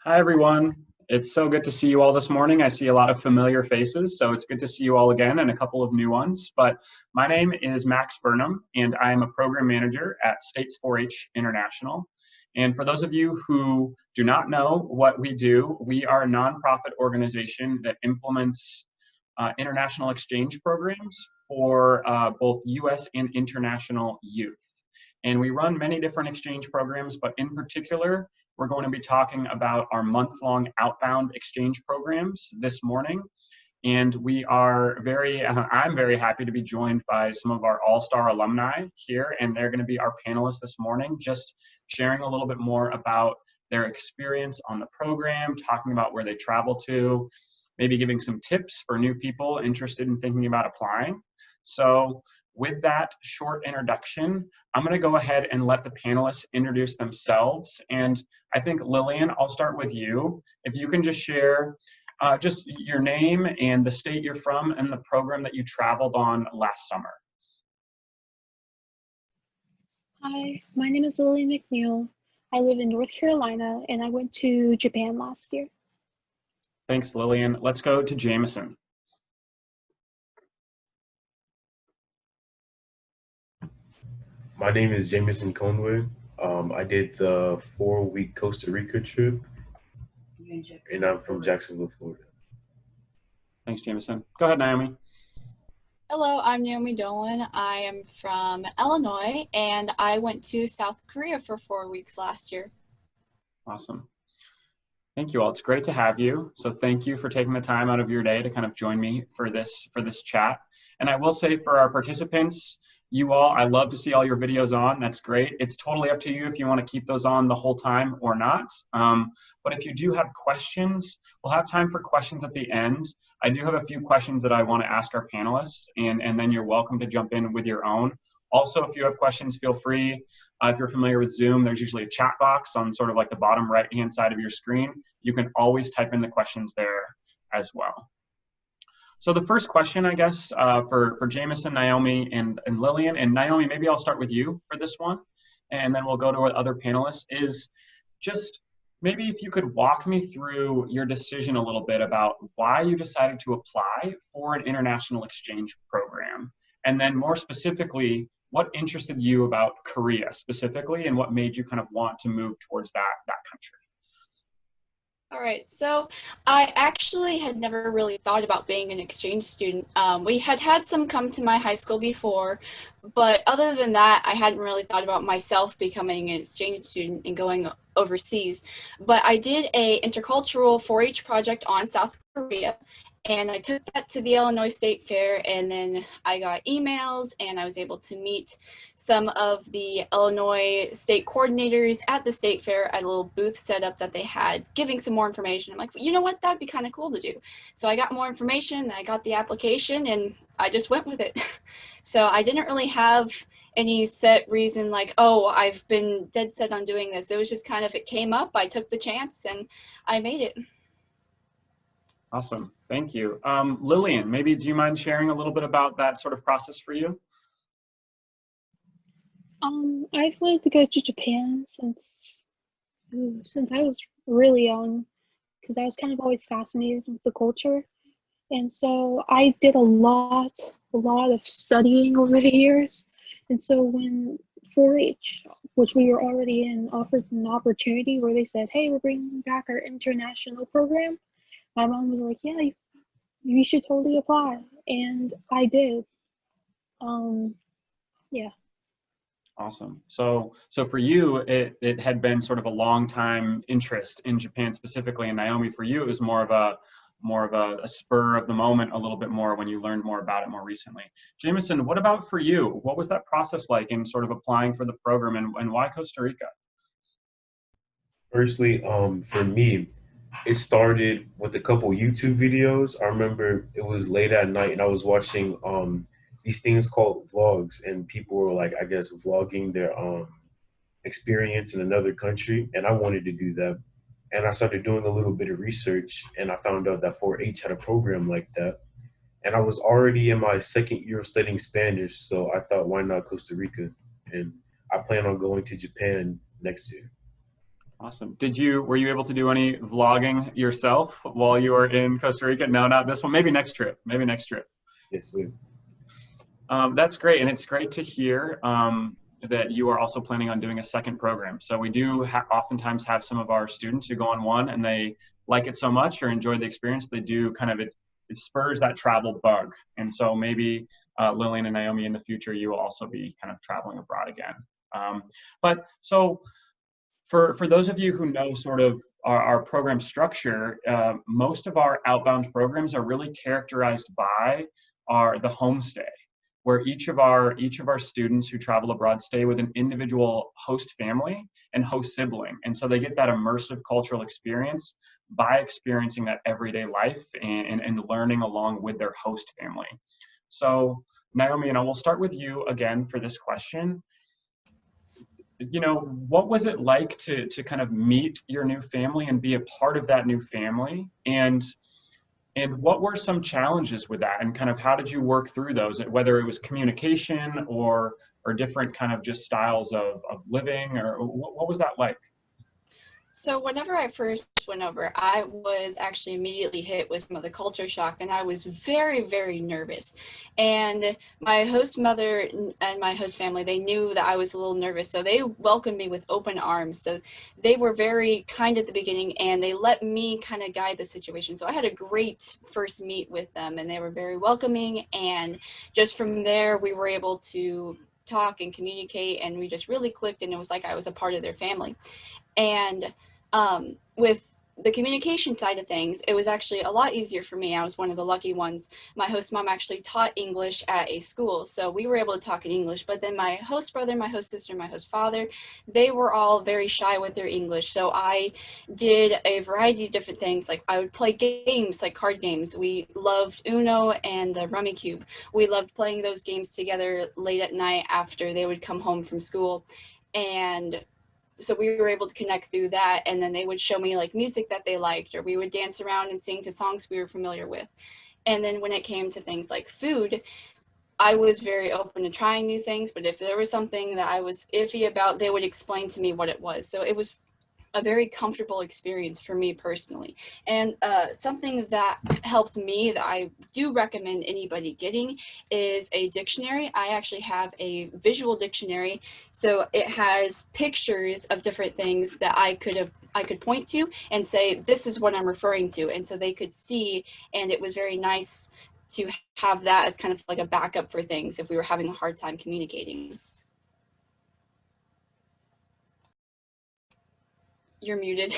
Hi, everyone. It's so good to see you all this morning. I see a lot of familiar faces, so it's good to see you all again and a couple of new ones. But my name is Max Burnham, and I am a program manager at States 4-H International. And for those of you who do not know what we do, we are a nonprofit organization that implements international exchange programs for both US and international youth. And we run many different exchange programs, but in particular, we're going to be talking about our month-long Outbound exchange programs this morning. And I'm very happy to be joined by some of our all-star alumni here, and they're going to be our panelists this morning, just sharing a little bit more about their experience on the program, talking about where they travel to, maybe giving some tips for new people interested in thinking about applying. So with that short introduction, I'm going to go ahead and let the panelists introduce themselves. And I think, Lillian, I'll start with you. If you can just share just your name and the state you're from and the program that you traveled on last summer. Hi, my name is Lillian McNeil. I live in North Carolina and I went to Japan last year. Thanks, Lillian. Let's go to Jamison. My name is Jamison Conway. I did the 4-week Costa Rica trip, and I'm from Jacksonville, Florida. Thanks, Jamison. Go ahead, Naomi. Hello, I'm Naomi Dolan. I am from Illinois, and I went to South Korea for 4 weeks last year. Awesome. Thank you all. It's great to have you. So thank you for taking the time out of your day to kind of join me for this chat. And I will say for our participants, you all, I love to see all your videos on. That's great. It's totally up to you if you want to keep those on the whole time or not. But if you do have questions, we'll have time for questions at the end. I do have a few questions that I want to ask our panelists, and then you're welcome to jump in with your own. Also, if you have questions, feel free. If you're familiar with Zoom, there's usually a chat box on sort of like the bottom right-hand side of your screen. You can always type in the questions there as well. So the first question, I guess, for Jamison, Naomi, and Lillian, and Naomi, maybe I'll start with you for this one, and then we'll go to our other panelists, is just maybe if you could walk me through your decision a little bit about why you decided to apply for an international exchange program, and then more specifically, what interested you about Korea specifically, and what made you kind of want to move towards that country? All right, so I actually had never really thought about being an exchange student. We had some come to my high school before, but other than that, I hadn't really thought about myself becoming an exchange student and going overseas. But I did a intercultural 4-H project on South Korea, and I took that to the Illinois State Fair, and then I got emails, and I was able to meet some of the Illinois state coordinators at the state fair at a little booth setup that they had, giving some more information. I'm like, you know what, that'd be kind of cool to do. So I got more information, I got the application, and I just went with it. So I didn't really have any set reason like, oh, I've been dead set on doing this. It was just kind of, it came up, I took the chance, and I made it. Awesome, thank you. Lillian, maybe do you mind sharing a little bit about that sort of process for you? I've wanted to go to Japan since I was really young, because I was kind of always fascinated with the culture. And so I did a lot of studying over the years. And so when 4-H, which we were already in, offered an opportunity where they said, hey, we're bringing back our international program, my mom was like, yeah, you should totally apply. And I did. Yeah. Awesome. So for you, it had been sort of a long time interest in Japan specifically, and Naomi, for you, it was more of a spur of the moment a little bit more when you learned more about it more recently. Jamison, what about for you? What was that process like in sort of applying for the program, and why Costa Rica? Firstly, for me, it started with a couple YouTube videos. I remember it was late at night and I was watching these things called vlogs, and people were like, I guess, vlogging their experience in another country, and I wanted to do that. And I started doing a little bit of research, and I found out that 4-H had a program like that. And I was already in my second year of studying Spanish, so I thought, why not Costa Rica? And I plan on going to Japan next year. Awesome. Were you able to do any vlogging yourself while you were in Costa Rica? No, not this one. Maybe next trip. Maybe next trip. Yes, sir. That's great, and it's great to hear that you are also planning on doing a second program. So we do oftentimes have some of our students who go on one and they like it so much or enjoy the experience, they do kind of, it spurs that travel bug. And so maybe Lillian and Naomi, in the future, you will also be kind of traveling abroad again. But so for those of you who know sort of our program structure, most of our Outbound programs are really characterized by the homestay, where each of our students who travel abroad stay with an individual host family and host sibling. And so they get that immersive cultural experience by experiencing that everyday life and learning along with their host family. So Naomi, we'll start with you again for this question. You know, what was it like to kind of meet your new family and be a part of that new family? And what were some challenges with that, and kind of how did you work through those, whether it was communication or different kind of just styles of living, or what was that like? So whenever I first went over, I was actually immediately hit with some of the culture shock, and I was very, very nervous. And my host mother and my host family, they knew that I was a little nervous, so they welcomed me with open arms. So they were very kind at the beginning, and they let me kind of guide the situation. So I had a great first meet with them, and they were very welcoming. And just from there, we were able to talk and communicate, and we just really clicked, and it was like I was a part of their family. And with the communication side of things, it was actually a lot easier for me. I was one of the lucky ones. My host mom actually taught English at a school, so we were able to talk in English. But then my host brother, my host sister, my host father, they were all very shy with their English. So I did a variety of different things. Like I would play games, like card games. We loved Uno and the Rummy Cube. We loved playing those games together late at night after they would come home from school. And so we were able to connect through that, and then they would show me like music that they liked, or we would dance around and sing to songs we were familiar with. And then when it came to things like food, I was very open to trying new things, but if there was something that I was iffy about, they would explain to me what it was. So it was a very comfortable experience for me personally. And something that helped me that I do recommend anybody getting is a dictionary. I actually have a visual dictionary, so it has pictures of different things that I could point to and say, this is what I'm referring to. And so they could see, and it was very nice to have that as kind of like a backup for things if we were having a hard time communicating. You're muted.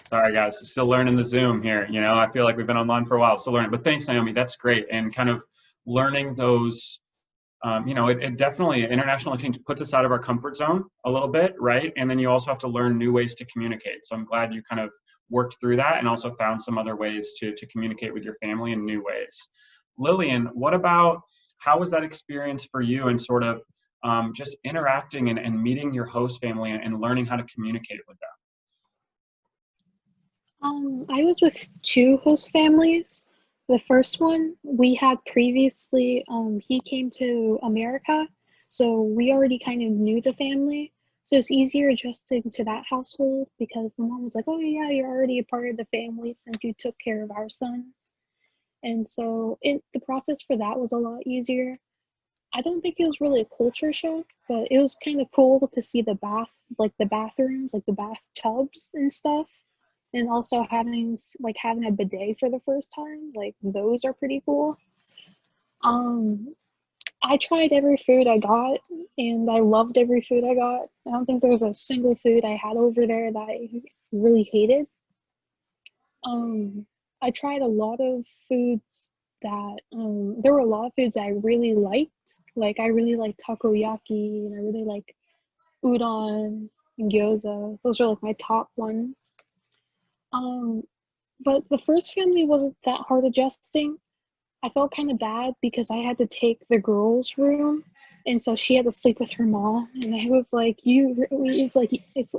Sorry guys, still learning the Zoom here. You know, I feel like we've been online for a while, still learning. But thanks, Naomi, that's great. And kind of learning those, you know, it definitely, international exchange puts us out of our comfort zone a little bit, right? And then you also have to learn new ways to communicate. So I'm glad you kind of worked through that and also found some other ways to communicate with your family in new ways. Lillian, what about, how was that experience for you, and sort of just interacting and meeting your host family and learning how to communicate with them? I was with two host families. The first one we had previously, he came to America, so we already kind of knew the family. So it's easier adjusting to that household because the mom was like, oh yeah, you're already a part of the family since you took care of our son. And so the process for that was a lot easier. I don't think it was really a culture shock, but it was kind of cool to see the bathrooms, like the bathtubs and stuff. And also having a bidet for the first time, like those are pretty cool. I tried every food I got, and I loved every food I got. I don't think there's a single food I had over there that I really hated. I tried a lot of foods that there were a lot of foods I really liked. Like I really liked takoyaki, and I really like udon and gyoza. Those are like my top ones. But the first family wasn't that hard adjusting. I felt kind of bad because I had to take the girls' room, and so she had to sleep with her mom. And I was like, it's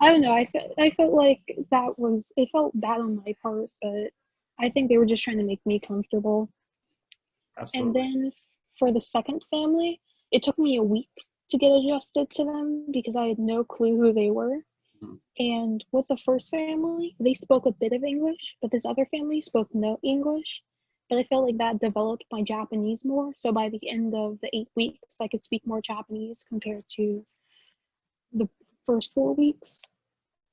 I don't know. I felt like it felt bad on my part, but I think they were just trying to make me comfortable. Absolutely. And then for the second family, it took me a week to get adjusted to them because I had no clue who they were. And with the first family, they spoke a bit of English, but this other family spoke no English. But I felt like that developed my Japanese more. So by the end of the 8 weeks, I could speak more Japanese compared to the first 4 weeks.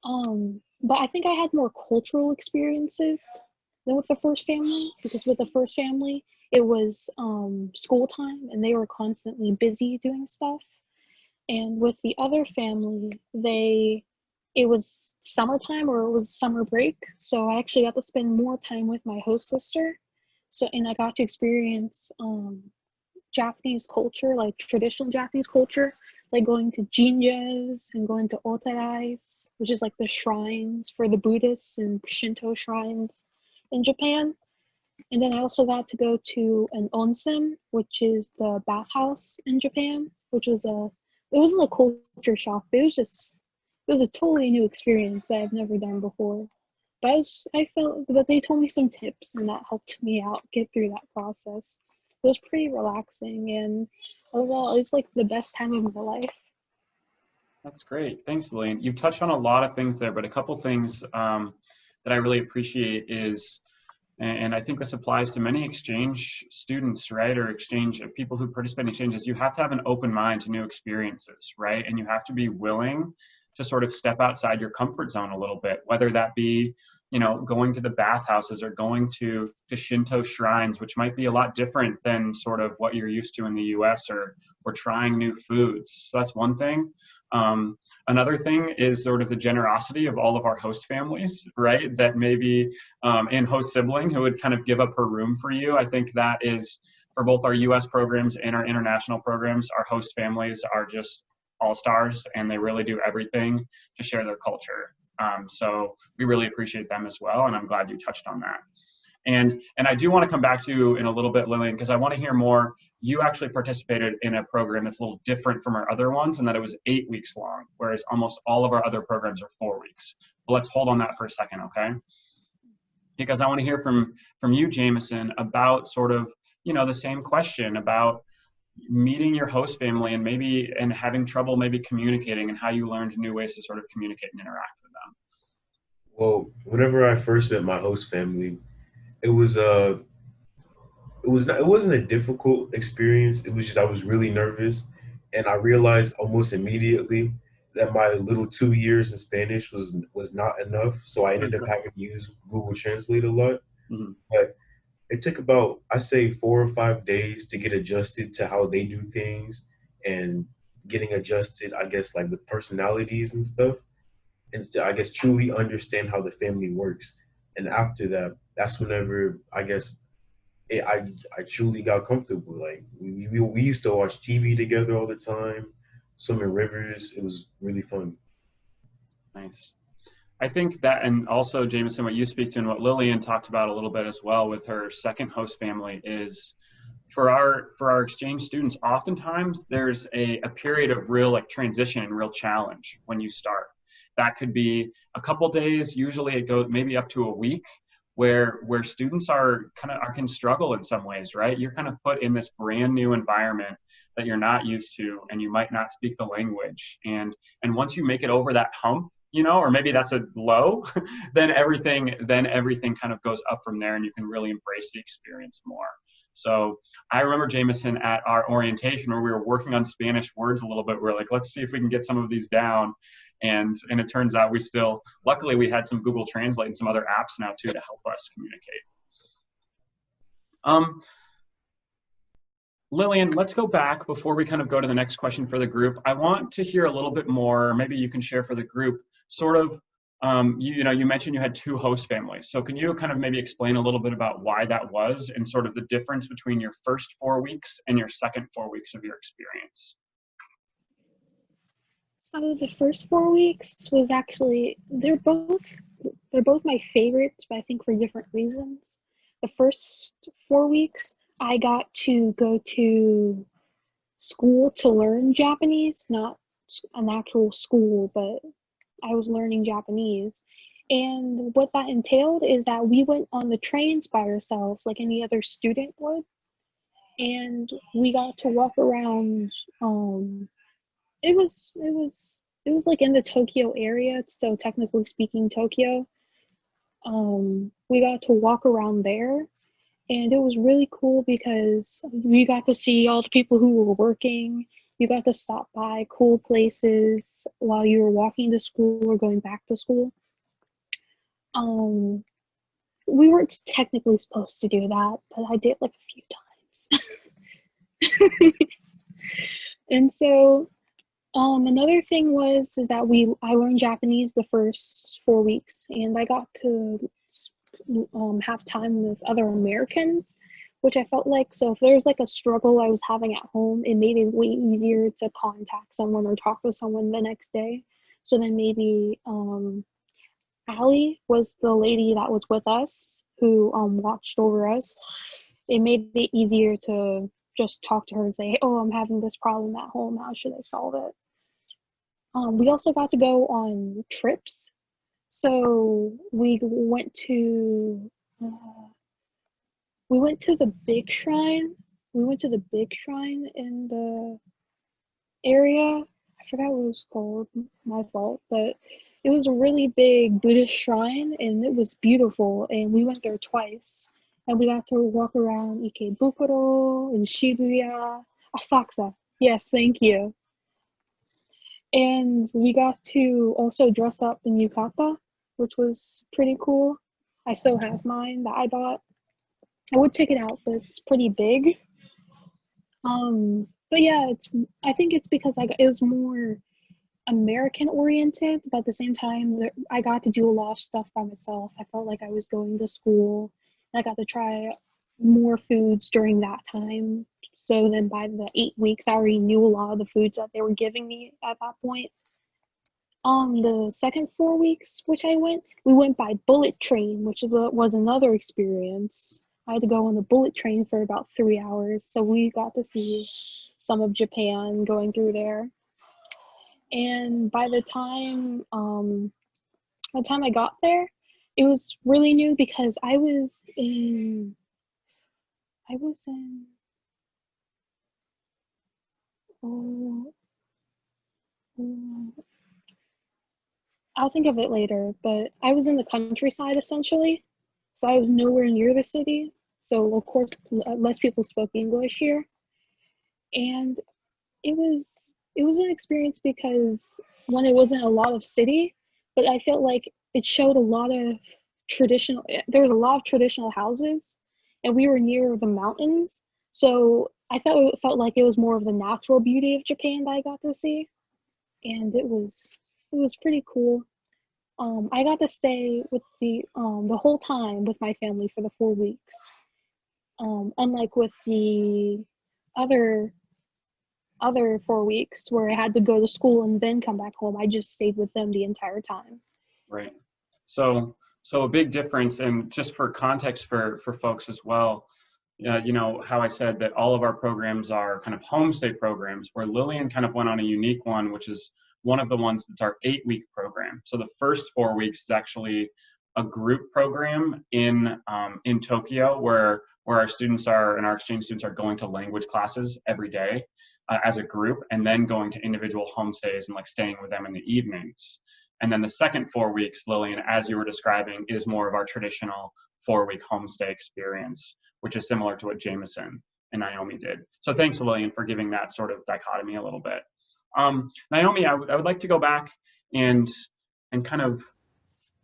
But I think I had more cultural experiences than with the first family, because with the first family, it was school time and they were constantly busy doing stuff. And with the other family, it was summertime or it was summer break. So I actually got to spend more time with my host sister. And I got to experience Japanese culture, like traditional Japanese culture, like going to jinjas and going to otarais, which is like the shrines for the Buddhists and Shinto shrines in Japan. And then I also got to go to an onsen, which is the bathhouse in Japan, which was it wasn't a culture shock, but it was a totally new experience that I've never done before. But I felt that they told me some tips and that helped me out get through that process. It was pretty relaxing, and overall, it's like the best time of my life. That's great. Thanks, Lillian. You've touched on a lot of things there, but a couple things that I really appreciate is, and I think this applies to many exchange students, right, or exchange people who participate in exchanges, you have to have an open mind to new experiences, right? And you have to be willing to sort of step outside your comfort zone a little bit, whether that be, going to the bathhouses or going to Shinto shrines, which might be a lot different than sort of what you're used to in the US, or trying new foods. So that's one thing. Another thing is sort of the generosity of all of our host families, right? That maybe and host sibling who would kind of give up her room for you. I think that is, for both our US programs and our international programs, our host families are just all-stars, and they really do everything to share their culture. So we really appreciate them as well, and I'm glad you touched on that. And I do want to come back to in a little bit, Lillian, because I want to hear more. You actually participated in a program that's a little different from our other ones, and that it was 8 weeks long, whereas almost all of our other programs are 4 weeks. But let's hold on that for a second, okay? Because I want to hear from you, Jamison, about sort of, the same question about meeting your host family and having trouble maybe communicating, and how you learned new ways to sort of communicate and interact with them. Well, whenever I first met my host family, it wasn't a difficult experience. It was just I was really nervous, and I realized almost immediately that my little 2 years in Spanish was not enough. So I ended up having to use Google Translate a lot. Mm-hmm. But it took about, I say, 4 or 5 days to get adjusted to how they do things, and getting adjusted, I guess, like with personalities and stuff, and I guess truly understand how the family works. And after that, that's whenever I guess I truly got comfortable. Like we used to watch TV together all the time, swim in rivers. It was really fun. Nice. I think that, and also Jamison, what you speak to and what Lillian talked about a little bit as well with her second host family is, for our exchange students, oftentimes there's a period of real like transition and real challenge when you start. That could be a couple days. Usually it goes maybe up to a week, where students can struggle in some ways, right? You're kind of put in this brand new environment that you're not used to, and you might not speak the language. And once you make it over that hump, or maybe that's a low, then everything kind of goes up from there, and you can really embrace the experience more. So I remember, Jamison, at our orientation where we were working on Spanish words a little bit, we're like, let's see if we can get some of these down. And it turns out luckily we had some Google Translate and some other apps now too to help us communicate. Lillian, let's go back before we kind of go to the next question for the group. I want to hear a little bit more, maybe you can share for the group, sort of, you mentioned you had 2 host families. So can you kind of maybe explain a little bit about why that was, and sort of the difference between your first 4 weeks and your second 4 weeks of your experience? So the first 4 weeks was actually, they're both my favorites, but I think for different reasons. The first 4 weeks, I got to go to school to learn Japanese, not an actual school, but I was learning Japanese. And what that entailed is that we went on the trains by ourselves like any other student would. And we got to walk around. It was it was like in the Tokyo area, so technically speaking Tokyo. We got to walk around there, and it was really cool because we got to see all the people who were working. You got to stop by cool places while you were walking to school or going back to school. We weren't technically supposed to do that, but I did like a few times. And so another thing is that I learned Japanese the first 4 weeks, and I got to have time with other Americans, which I felt like, so if there's like a struggle I was having at home, it made it way easier to contact someone or talk with someone the next day. So then maybe Allie was the lady that was with us who watched over us. It made it easier to just talk to her and say, oh, I'm having this problem at home, how should I solve it? We also got to go on trips. So we went to the big shrine. We went to the big shrine in the area. I forgot what it was called, my fault, but it was a really big Buddhist shrine, and it was beautiful, and we went there twice. And we got to walk around Ikebukuro and Shibuya, Asakusa. Yes, thank you. And we got to also dress up in yukata, which was pretty cool. I still have mine that I bought. I would take it out, but it's pretty big. But yeah, I think it's because it was more American oriented, but at the same time, I got to do a lot of stuff by myself. I felt like I was going to school, and I got to try more foods during that time. So then by the 8 weeks, I already knew a lot of the foods that they were giving me at that point. The second 4 weeks, which we went by bullet train, which was another experience. I had to go on the bullet train for about 3 hours, so we got to see some of Japan going through there. And by the time I got there, it was really new because I was in I'll think of it later, but I was in the countryside essentially, so I was nowhere near the city. So of course, less people spoke English here, and it was an experience because when it wasn't a lot of city, but I felt like it showed a lot of there was a lot of traditional houses, and we were near the mountains, so I felt like it was more of the natural beauty of Japan that I got to see, and it was pretty cool. I got to stay with the whole time with my family for the 4 weeks. Unlike with the other 4 weeks where I had to go to school and then come back home, I just stayed with them the entire time. Right. So a big difference, and just for context for folks as well, you know how I said that all of our programs are kind of homestay programs, where Lillian kind of went on a unique one, which is one of the ones that's our 8-week program. So the first 4 weeks is actually a group program in Tokyo, where our students and our exchange students are going to language classes every day as a group, and then going to individual homestays and like staying with them in the evenings. And then the second 4 weeks, Lillian, as you were describing, is more of our traditional 4-week homestay experience, which is similar to what Jamison and Naomi did. So thanks, Lillian, for giving that sort of dichotomy a little bit. Naomi, I would like to go back and kind of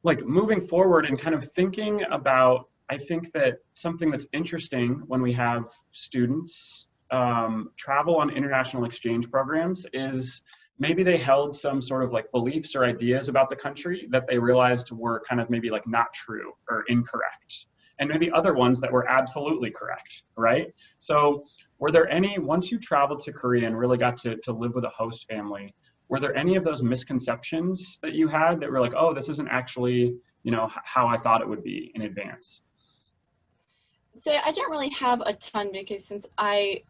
like moving forward and kind of thinking about, I think that something that's interesting when we have students travel on international exchange programs is maybe they held some sort of like beliefs or ideas about the country that they realized were kind of maybe like not true or incorrect, and maybe other ones that were absolutely correct, right? So were there any, once you traveled to Korea and really got to live with a host family, were there any of those misconceptions that you had that were like, oh, this isn't actually, you know, how I thought it would be in advance? So I don't really have a ton, because since I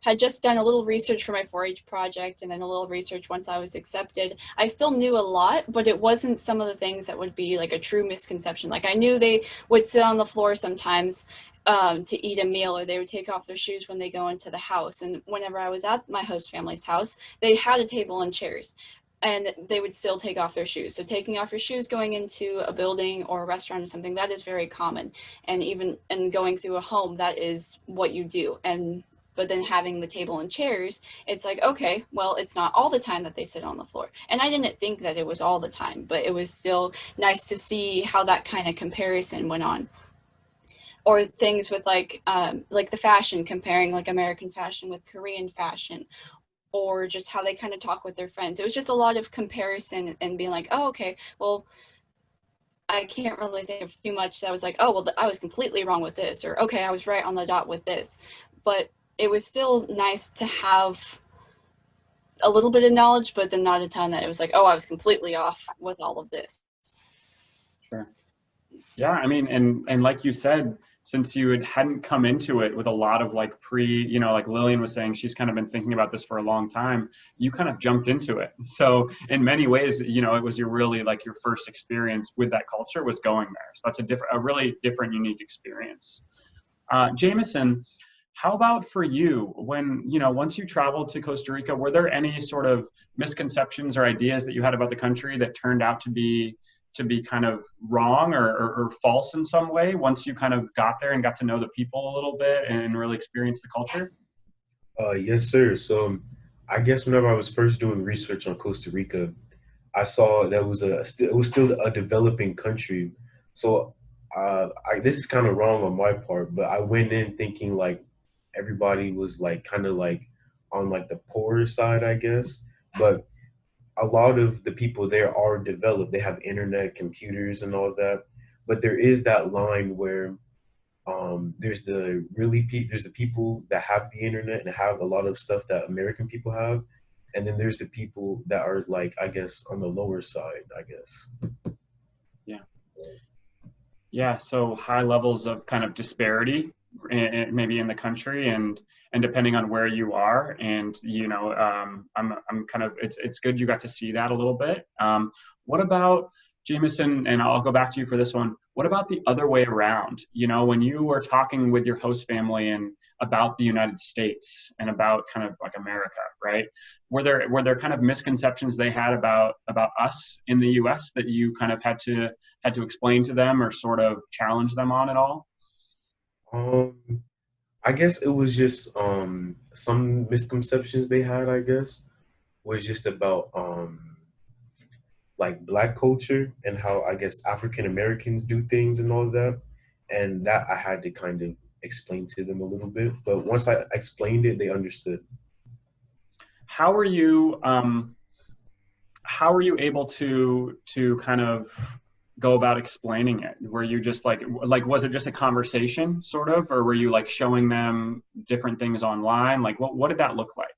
had just done a little research for my 4-H project and then a little research once I was accepted, I still knew a lot, but it wasn't some of the things that would be like a true misconception. Like I knew they would sit on the floor sometimes to eat a meal, or they would take off their shoes when they go into the house. And whenever I was at my host family's house, they had a table and chairs. and they would still take off their shoes. So taking off your shoes going into a building or a restaurant or something, that is very common. And even and going through a home, that is what you do. But then having the table and chairs, it's like, okay, well, it's not all the time that they sit on the floor. And I didn't think that it was all the time, but it was still nice to see how that kind of comparison went on. Or things with like the fashion, comparing like American fashion with Korean fashion, or just how they kind of talk with their friends. It was just a lot of comparison and being like, oh, okay, well, I can't really think of too much that was like, oh, well, I was completely wrong with this, or okay, I was right on the dot with this. But it was still nice to have a little bit of knowledge, but then not a ton that it was like, oh, I was completely off with all of this. Sure. Yeah, I mean, and like you said, since you hadn't come into it with a lot of like like Lillian was saying, she's kind of been thinking about this for a long time, you kind of jumped into it. So in many ways, it was your really like your first experience with that culture was going there. So that's a really different, unique experience. Jamison, how about for you when, once you traveled to Costa Rica, were there any sort of misconceptions or ideas that you had about the country that turned out to be kind of wrong or false in some way once you kind of got there and got to know the people a little bit and really experience the culture? Yes, sir. So I guess whenever I was first doing research on Costa Rica, I saw that it was still a developing country. So this is kind of wrong on my part, but I went in thinking like everybody was like kind of like on like the poorer side, I guess. But a lot of the people there are developed. They have internet, computers, and all that. But there is that line where there's the people that have the internet and have a lot of stuff that American people have, and then there's the people that are like, I guess, on the lower side, I guess. Yeah. Yeah. So high levels of kind of disparity maybe in the country and depending on where you are. And, I'm kind of, it's good you got to see that a little bit. What about Jamison, and I'll go back to you for this one. What about the other way around? When you were talking with your host family and about the United States and about kind of like America, right? Were there kind of misconceptions they had about us in the U.S. that you kind of had to explain to them or sort of challenge them on at all? I guess it was just some misconceptions they had, I guess, was just about like Black culture and how I guess African Americans do things and all that. And that I had to kind of explain to them a little bit. But once I explained it, they understood. How are you able to kind of go about explaining it? Were you just like was it just a conversation sort of, or were you like showing them different things online? Like what did that look like?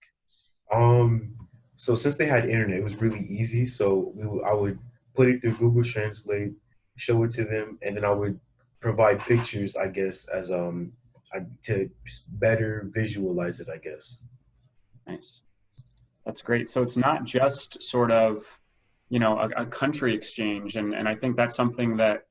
So since they had internet, it was really easy. So I would put it through Google Translate, show it to them, and then I would provide pictures, I guess, as to better visualize it, I guess. Nice. That's great. So it's not just sort of, a country exchange. And I think that's something that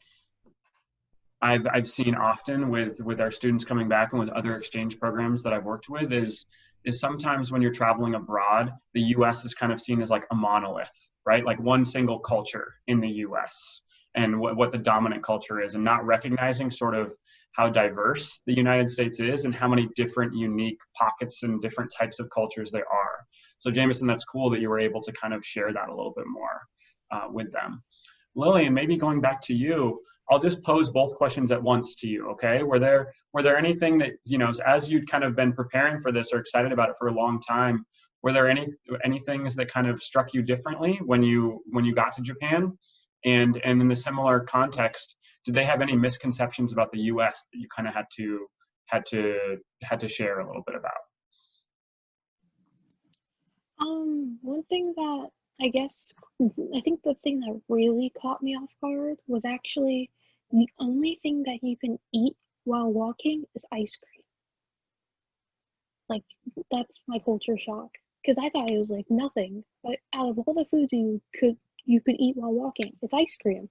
I've seen often with our students coming back and with other exchange programs that I've worked with is sometimes when you're traveling abroad, the US is kind of seen as like a monolith, right? Like one single culture in the US and what the dominant culture is, and not recognizing sort of how diverse the United States is and how many different unique pockets and different types of cultures there are. So Jamison, that's cool that you were able to kind of share that a little bit more with them. Lillian, maybe going back to you, I'll just pose both questions at once to you, okay? Were there anything that, as you'd kind of been preparing for this or excited about it for a long time, were there any things that kind of struck you differently when you got to Japan? And in the similar context, did they have any misconceptions about the US that you kind of had to share a little bit about? One thing that I think the thing that really caught me off guard was actually the only thing that you can eat while walking is ice cream. Like, that's my culture shock. Because I thought it was like nothing. But out of all the foods you could eat while walking, it's ice cream.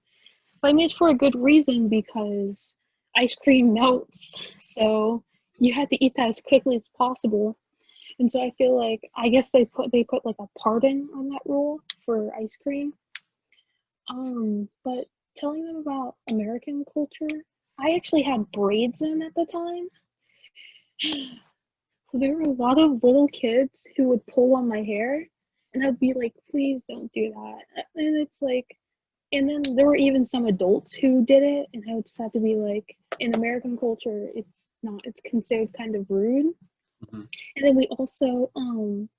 But I mean, it's for a good reason because ice cream melts. So you had to eat that as quickly as possible. And so I feel like, I guess they put like a pardon on that rule for ice cream. But telling them about American culture, I actually had braids in at the time. So there were a lot of little kids who would pull on my hair, and I'd be like, please don't do that. And it's like, and then there were even some adults who did it, and I would just have to be like, in American culture, it's considered kind of rude. Mm-hmm. And then we also,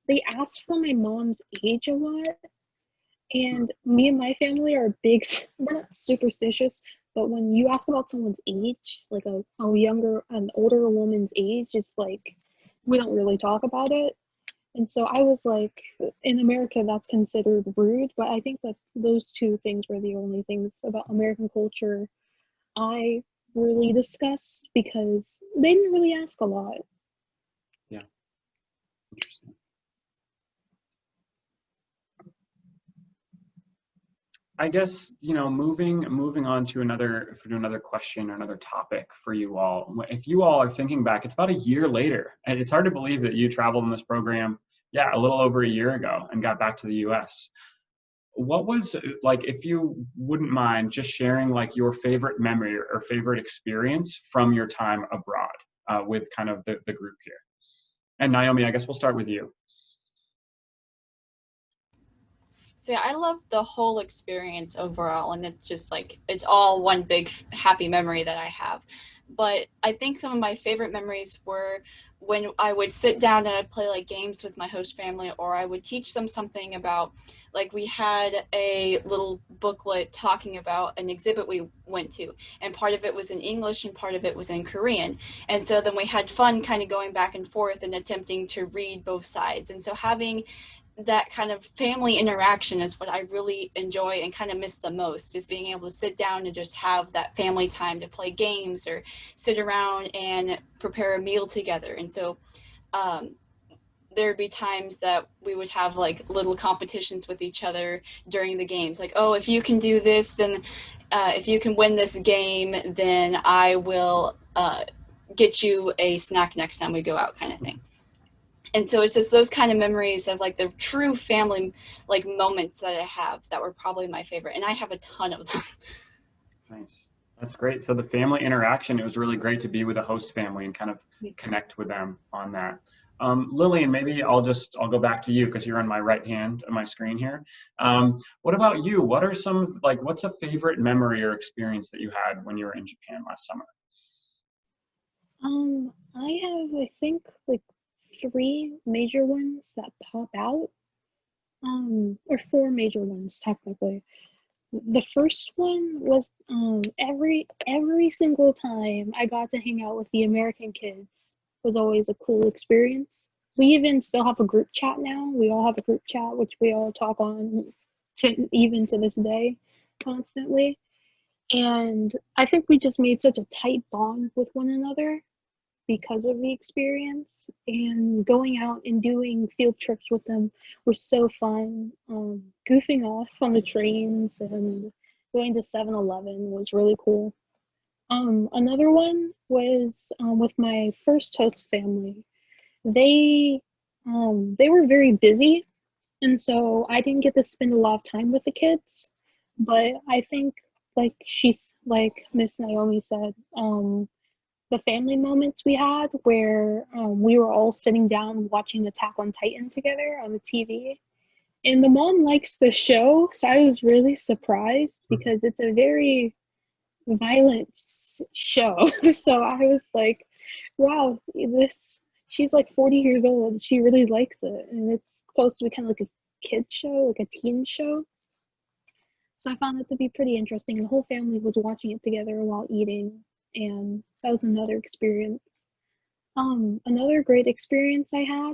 they asked for my mom's age a lot. And me and my family are big, we're not superstitious, but when you ask about someone's age, like an older woman's age, it's like, we don't really talk about it. And so I was like, in America, that's considered rude, but I think that those two things were the only things about American culture I really discussed, because they didn't really ask a lot. Yeah, interesting. I guess, moving on to another question or another topic for you all. If you all are thinking back, it's about a year later, and it's hard to believe that you traveled in this program, a little over a year ago, and got back to the U.S. What was, like, if you wouldn't mind just sharing like your favorite memory or favorite experience from your time abroad with kind of the group here. And Naomi, I guess we'll start with you. So yeah, I love the whole experience overall, and it's just like, it's all one big happy memory that I have. But I think some of my favorite memories were when I would sit down and I'd play like games with my host family, or I would teach them something about, like, we had a little booklet talking about an exhibit we went to, and part of it was in English and part of it was in Korean. And so then we had fun kind of going back and forth and attempting to read both sides. And so having that kind of family interaction is what I really enjoy and kind of miss the most, is being able to sit down and just have that family time to play games or sit around and prepare a meal together. And so there'd be times that we would have like little competitions with each other during the games, like, oh, if you can do this, then if you can win this game, then I will get you a snack next time we go out, kind of thing. And so it's just those kind of memories of like the true family like moments that I have that were probably my favorite. And I have a ton of them. Nice. That's great. So the family interaction, it was really great to be with a host family and kind of connect with them on that. Lillian, maybe I'll go back to you because you're on my right hand of my screen here. What about you? What are what's a favorite memory or experience that you had when you were in Japan last summer? I have, I think, like 3 major ones that pop out, or 4 major ones technically. The first one was every single time I got to hang out with the American kids was always a cool experience. We even still have a group chat now. We all have a group chat which we all talk on even to this day constantly. And I think we just made such a tight bond with one another because of the experience, and going out and doing field trips with them was so fun. Goofing off on the trains and going to 7-Eleven was really cool. Another one was with my first host family. They were very busy, and so I didn't get to spend a lot of time with the kids. But I think, like Miss Naomi said, the family moments we had where we were all sitting down watching Attack on Titan together on the TV. And the mom likes the show, so I was really surprised because it's a very violent show. So I was like, wow, she's like 40 years old. She really likes it. And it's supposed to be kind of like a kid show, like a teen show. So I found it to be pretty interesting. The whole family was watching it together while eating, and that was another experience. Another great experience I had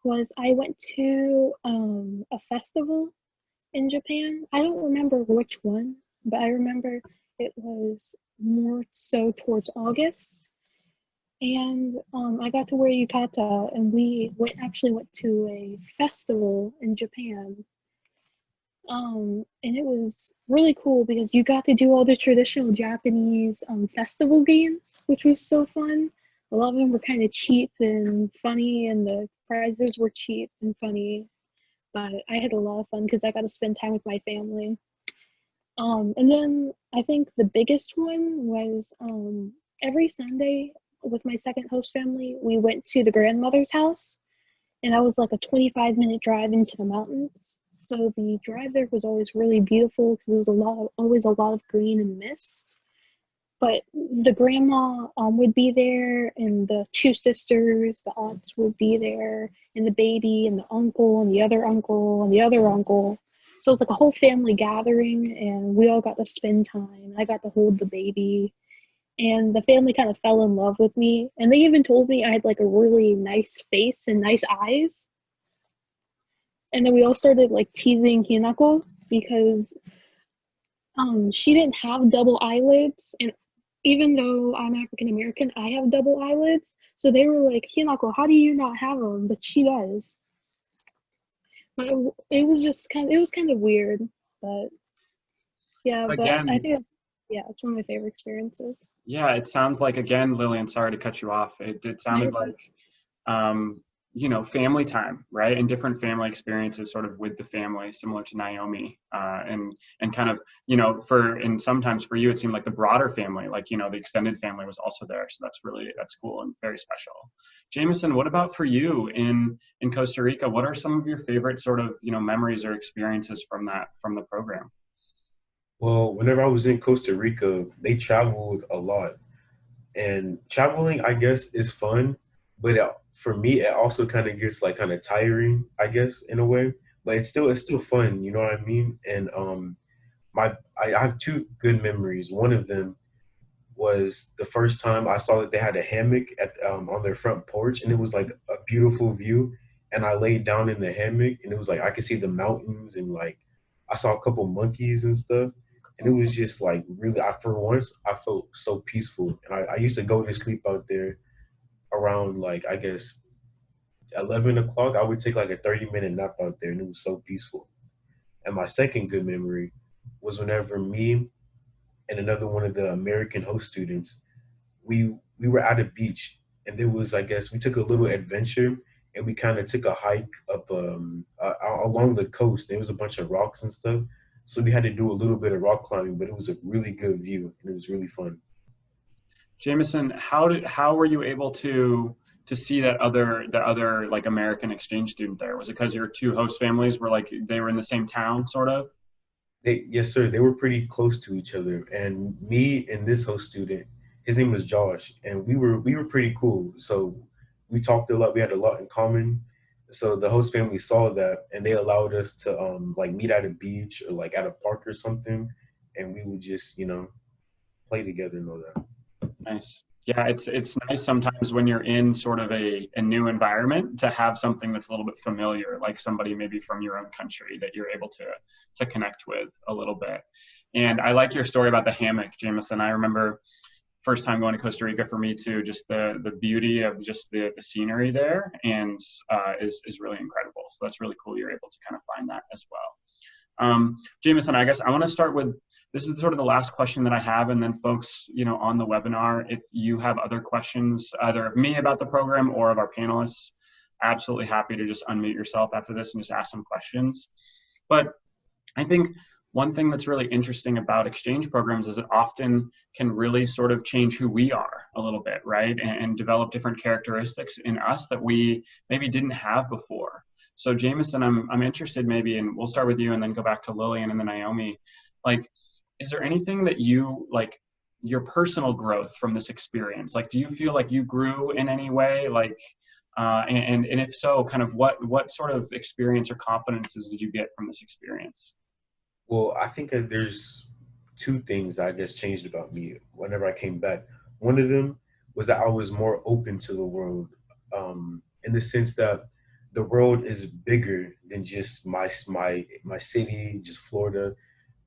was I went to a festival in Japan. I don't remember which one, but I remember it was more so towards August. And I got to wear yukata, and we actually went to a festival in Japan. And it was really cool because you got to do all the traditional Japanese festival games, which was so fun. A lot of them were kind of cheap and funny, and the prizes were cheap and funny, but I had a lot of fun because I got to spend time with my family. And then I think the biggest one was every Sunday with my second host family, we went to the grandmother's house, and that was like a 25-minute drive into the mountains. So the drive there was always really beautiful because there was always a lot of green and mist. But the grandma would be there, and the two sisters, the aunts would be there, and the baby, and the uncle, and the other uncle, and the other uncle. So it's like a whole family gathering, and we all got to spend time. I got to hold the baby, and the family kind of fell in love with me. And they even told me I had like a really nice face and nice eyes. And then we all started like teasing Hinako because she didn't have double eyelids, and even though I'm African American, I have double eyelids. So they were like, Hinako, how do you not have them? But she does. But it was just it was kind of weird. But yeah, but I Again, think it's one of my favorite experiences. yeah, it sounds like, again, Lillian, sorry to cut you off. It sounded like, family time, right? And different family experiences sort of with the family, similar to Naomi. And kind of, and sometimes for you, it seemed like the broader family, like, the extended family was also there. So that's cool and very special. Jamison, what about for you in Costa Rica? What are some of your favorite sort of, memories or experiences from the program? Well, whenever I was in Costa Rica, they traveled a lot. And traveling, I guess, is fun, but for me, it also kind of gets like kind of tiring, I guess, in a way. But it's still fun, you know what I mean? And I have two good memories. One of them was the first time I saw that they had a hammock on their front porch, and it was like a beautiful view. And I laid down in the hammock, and it was like I could see the mountains, and like I saw a couple monkeys and stuff. And it was just like really, for once, I felt so peaceful. And I used to go to sleep out there around like, I guess, 11 o'clock. I would take like a 30-minute nap out there, and it was so peaceful. And my second good memory was whenever me and another one of the American host students, we were at a beach, and there was, I guess, we took a little adventure, and we kind of took a hike up along the coast. There was a bunch of rocks and stuff, so we had to do a little bit of rock climbing, but it was a really good view, and it was really fun. Jamison, how were you able to see the other like American exchange student there? Was it because your two host families were like they were in the same town, sort of? Yes, sir. They were pretty close to each other, and me and this host student, his name was Josh, and we were pretty cool. So we talked a lot. We had a lot in common. So the host family saw that, and they allowed us to like meet at a beach or like at a park or something, and we would just play together and all that. Nice. Yeah, it's nice sometimes when you're in sort of a new environment to have something that's a little bit familiar, like somebody maybe from your own country that you're able to connect with a little bit. And I like your story about the hammock, Jamison. I remember first time going to Costa Rica for me too, just the beauty of just the scenery there and is really incredible. So that's really cool. You're able to kind of find that as well. Jamison, I guess I want to start with, this is sort of the last question that I have, and then folks, on the webinar, if you have other questions, either of me about the program or of our panelists, absolutely happy to just unmute yourself after this and just ask some questions. But I think one thing that's really interesting about exchange programs is it often can really sort of change who we are a little bit, right? And develop different characteristics in us that we maybe didn't have before. So Jamison, I'm interested maybe, and we'll start with you and then go back to Lillian and then Naomi. Like, is there anything that you, like your personal growth from this experience, like, do you feel like you grew in any way? Like, and if so, kind of what sort of experience or confidences did you get from this experience? Well, I think that there's two things that I guess changed about me whenever I came back. One of them was that I was more open to the world, in the sense that the world is bigger than just my city, just Florida.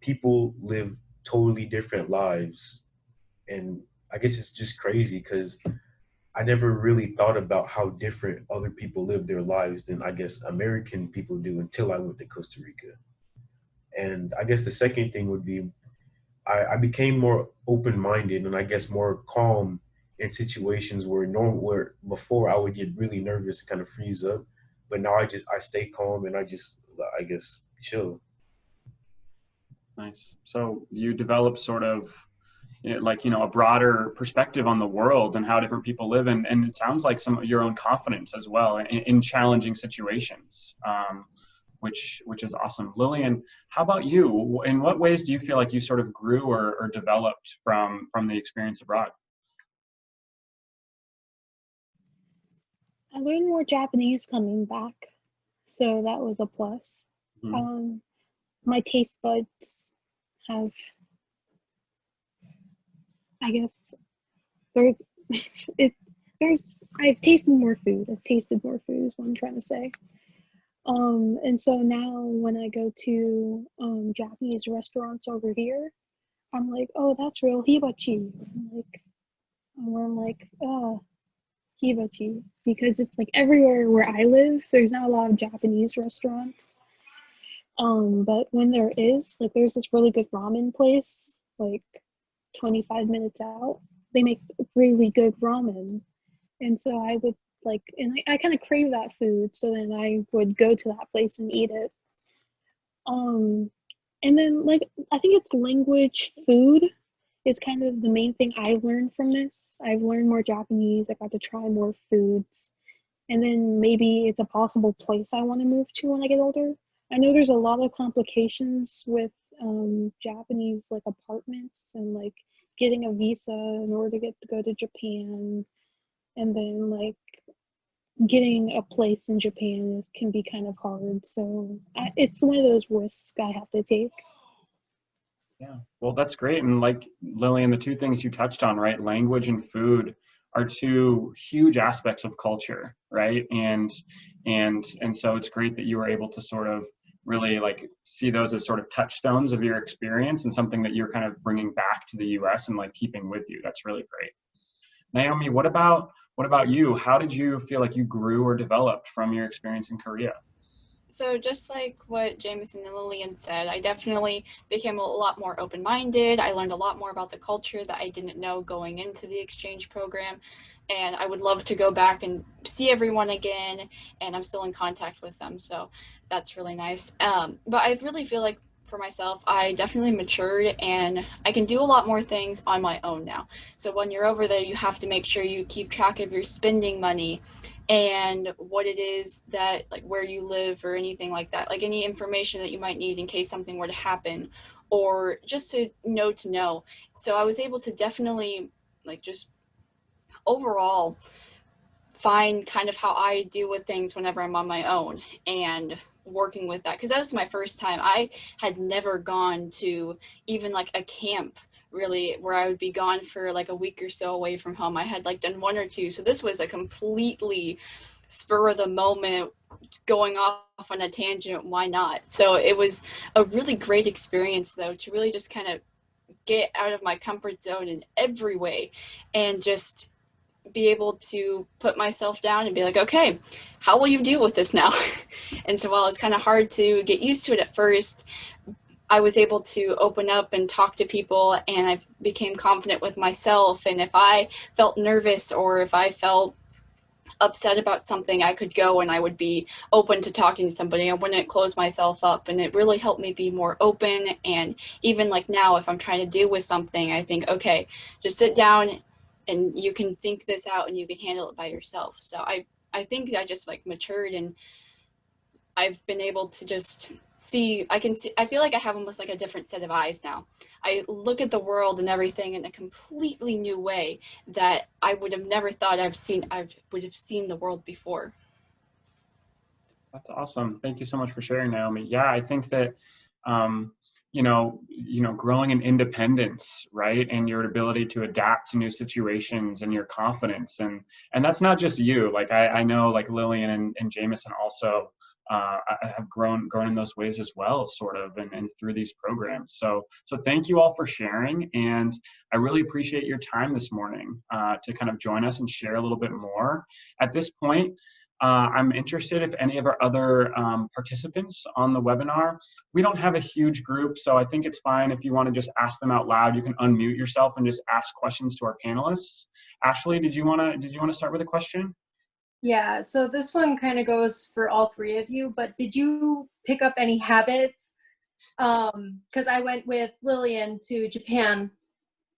People live totally different lives, and I guess it's just crazy because I never really thought about how different other people live their lives than I guess American people do until I went to Costa Rica. And I guess the second thing would be I became more open-minded and I guess more calm in situations where before I would get really nervous and kind of freeze up. but now I stay calm and I guess chill. Nice. So you develop sort of like, a broader perspective on the world and how different people live, and it sounds like some of your own confidence as well in challenging situations, which is awesome. Lillian, how about you? In what ways do you feel like you sort of grew or developed from the experience abroad? I learned more Japanese coming back, so that was a plus. Mhm. My taste buds have, I guess, there's I've tasted more food. I've tasted more food is what I'm trying to say. And so now when I go to Japanese restaurants over here, I'm like, oh, that's real hibachi. I'm like, oh, hibachi, because it's like everywhere where I live, there's not a lot of Japanese restaurants. But when there is, like, there's this really good ramen place, like 25 minutes out. They make really good ramen. And so I would like, and I kind of crave that food. So then I would go to that place and eat it. Um, and then like, I think it's language, food is kind of the main thing I learned from this. I've learned more Japanese. I got to try more foods. And then maybe it's a possible place I want to move to when I get older. I know there's a lot of complications with Japanese like apartments and like getting a visa in order to go to Japan, and then like getting a place in Japan can be kind of hard. So it's one of those risks I have to take. Yeah, well, that's great. And like Lillian, the two things you touched on, right? Language and food are two huge aspects of culture, right? And so it's great that you were able to sort of really like see those as sort of touchstones of your experience and something that you're kind of bringing back to the US and like keeping with you. That's really great. Naomi, what about you? How did you feel like you grew or developed from your experience in Korea? So just like what Jamison and Lillian said, I definitely became a lot more open-minded. I learned a lot more about the culture that I didn't know going into the exchange program. And I would love to go back and see everyone again. And I'm still in contact with them. So that's really nice. But I really feel like for myself, I definitely matured and I can do a lot more things on my own now. So when you're over there, you have to make sure you keep track of your spending money and what it is that like where you live or anything like that, like any information that you might need in case something were to happen or just to know. So I was able to definitely like just overall find kind of how I deal with things whenever I'm on my own and working with that, because that was my first time. I had never gone to even like a camp really where I would be gone for like a week or so away from home. I had like done one or two, so this was a completely spur of the moment, going off on a tangent, why not? So it was a really great experience though, to really just kind of get out of my comfort zone in every way and just be able to put myself down and be like, okay, how will you deal with this now? And so while it's kind of hard to get used to it at first, I was able to open up and talk to people, and I became confident with myself. And if I felt nervous or if I felt upset about something, I could go and I would be open to talking to somebody. I wouldn't close myself up, and it really helped me be more open. And even like now, if I'm trying to deal with something, I think, okay, just sit down and you can think this out and you can handle it by yourself. So I think I just like matured, and I've been able to just see, I feel like I have almost like a different set of eyes now. I look at the world and everything in a completely new way that I would have never thought I would have seen the world before. That's awesome. Thank you so much for sharing, Naomi. Yeah, I think that growing in independence, right, and your ability to adapt to new situations and your confidence, and that's not just you. Like I know, like Lillian and Jamison also have grown in those ways as well, sort of, and through these programs. So thank you all for sharing, and I really appreciate your time this morning to kind of join us and share a little bit more. At this point, I'm interested if any of our other participants on the webinar, we don't have a huge group, so I think it's fine if you want to just ask them out loud. You can unmute yourself and just ask questions to our panelists. Ashley, did you want to start with a question? Yeah, so this one kind of goes for all three of you, but did you pick up any habits? Because I went with Lillian to Japan,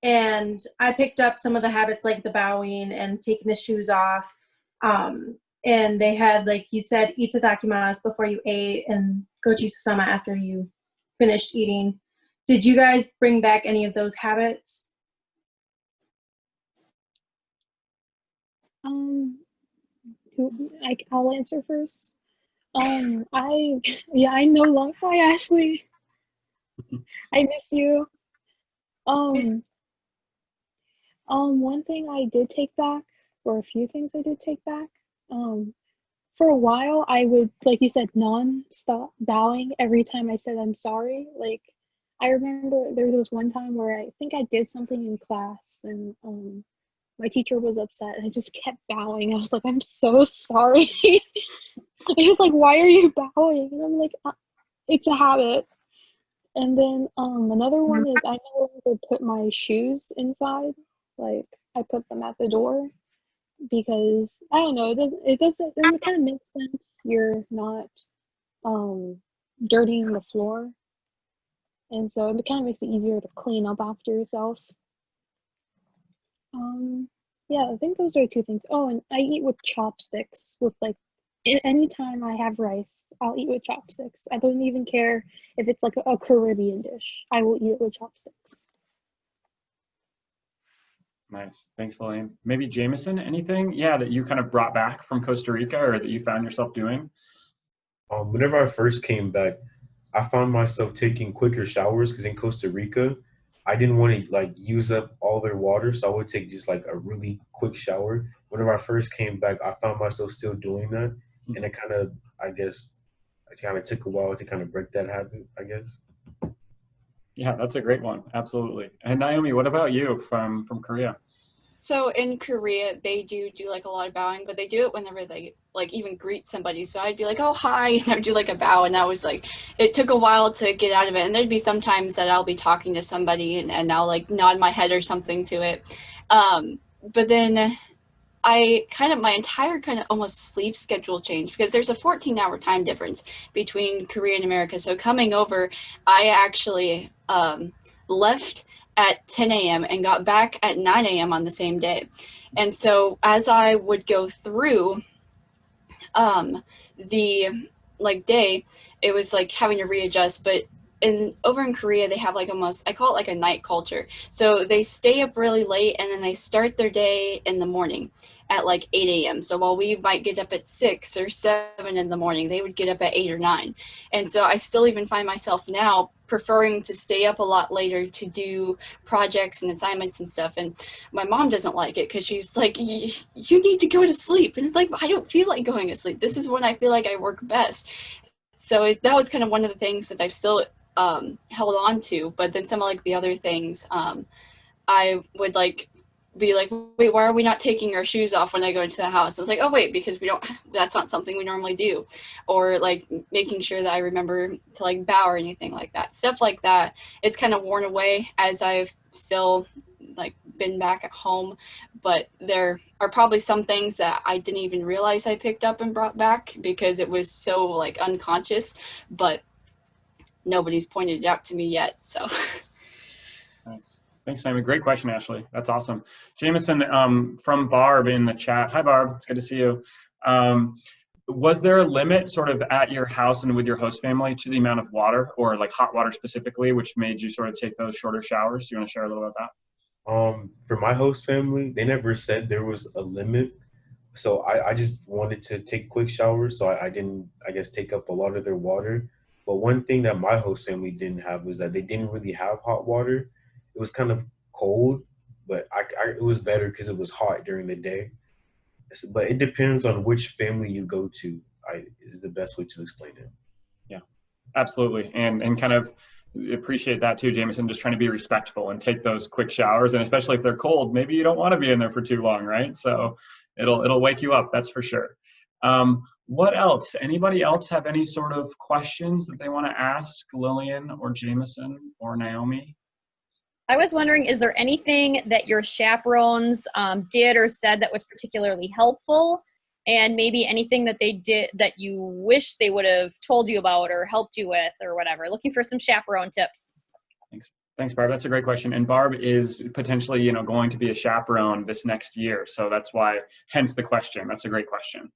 and I picked up some of the habits like the bowing and taking the shoes off. And they had, like you said, itadakimasu before you ate and gochi-susama after you finished eating. Did you guys bring back any of those habits? I'll answer first. I no longer. Hi, Ashley. I miss you. Um, one thing I did take back, or a few things I did take back. For a while, I would, like you said, non-stop bowing every time I said I'm sorry. Like, I remember there was this one time where I think I did something in class, and my teacher was upset, and I just kept bowing. I was like, I'm so sorry. He was like, why are you bowing? And I'm like, it's a habit. And then another one is I no longer put my shoes inside. Like, I put them at the door because I don't know, it kind of make sense. You're not dirtying the floor, and so it kind of makes it easier to clean up after yourself. Yeah, I think those are two things. Oh, and I eat with chopsticks. With like anytime I have rice, I'll eat with chopsticks. I don't even care if it's like a Caribbean dish. I will eat it with chopsticks. Nice. Thanks, Lillian. Maybe Jamison, anything? Yeah, that you kind of brought back from Costa Rica or that you found yourself doing? Whenever I first came back, I found myself taking quicker showers because in Costa Rica, I didn't want to like use up all their water, so I would take just like a really quick shower. Whenever I first came back, I found myself still doing that, and it kind of, I guess, it kind of took a while to kind of break that habit, I guess. Yeah, that's a great one. Absolutely. And Naomi, what about you from Korea? So in Korea, they do like a lot of bowing, but they do it whenever they like even greet somebody. So I'd be like, oh, hi, and I would do like a bow. And that was like, it took a while to get out of it. And there'd be sometimes that I'll be talking to somebody and I'll like nod my head or something to it. But then my entire kind of almost sleep schedule changed because there's a 14-hour time difference between Korea and America. So coming over, I actually left at 10 a.m. and got back at 9 a.m. on the same day. And so as I would go through the like day, it was like having to readjust. But over in Korea, they have like almost, I call it like a night culture. So they stay up really late and then they start their day in the morning at like 8 a.m. So while we might get up at 6 or 7 in the morning, they would get up at 8 or 9. And so I still even find myself now preferring to stay up a lot later to do projects and assignments and stuff. And my mom doesn't like it because she's like, you need to go to sleep. And it's like, I don't feel like going to sleep. This is when I feel like I work best. So that was kind of one of the things that I've still held on to. But then some of like the other things, I would like be like, wait, why are we not taking our shoes off when I go into the house? I was like, oh wait, because that's not something we normally do. Or like making sure that I remember to like bow or anything like that. Stuff like that. It's kind of worn away as I've still like been back at home, but there are probably some things that I didn't even realize I picked up and brought back because it was so like unconscious, but nobody's pointed it out to me yet, so. Nice. Thanks, Naomi. Great question, Ashley. That's awesome. Jamison, from Barb in the chat. Hi, Barb. It's good to see you. Was there a limit sort of at your house and with your host family to the amount of water or like hot water specifically, which made you sort of take those shorter showers? Do you want to share a little about that? For my host family, they never said there was a limit. So I just wanted to take quick showers. So I didn't, I guess, take up a lot of their water. But one thing that my host family didn't have was that they didn't really have hot water. It was kind of cold, but it was better because it was hot during the day. But it depends on which family you go to, is the best way to explain it. Yeah, absolutely. And kind of appreciate that too, Jamison, just trying to be respectful and take those quick showers. And especially if they're cold, maybe you don't want to be in there for too long, right? So it'll wake you up, that's for sure. What else? Anybody else have any sort of questions that they want to ask Lillian or Jamison or Naomi? I was wondering, is there anything that your chaperones did or said that was particularly helpful and maybe anything that they did that you wish they would have told you about or helped you with or whatever. Looking for some chaperone tips. Thanks, Barb. That's a great question. And Barb is potentially, going to be a chaperone this next year. So that's why, hence the question. That's a great question.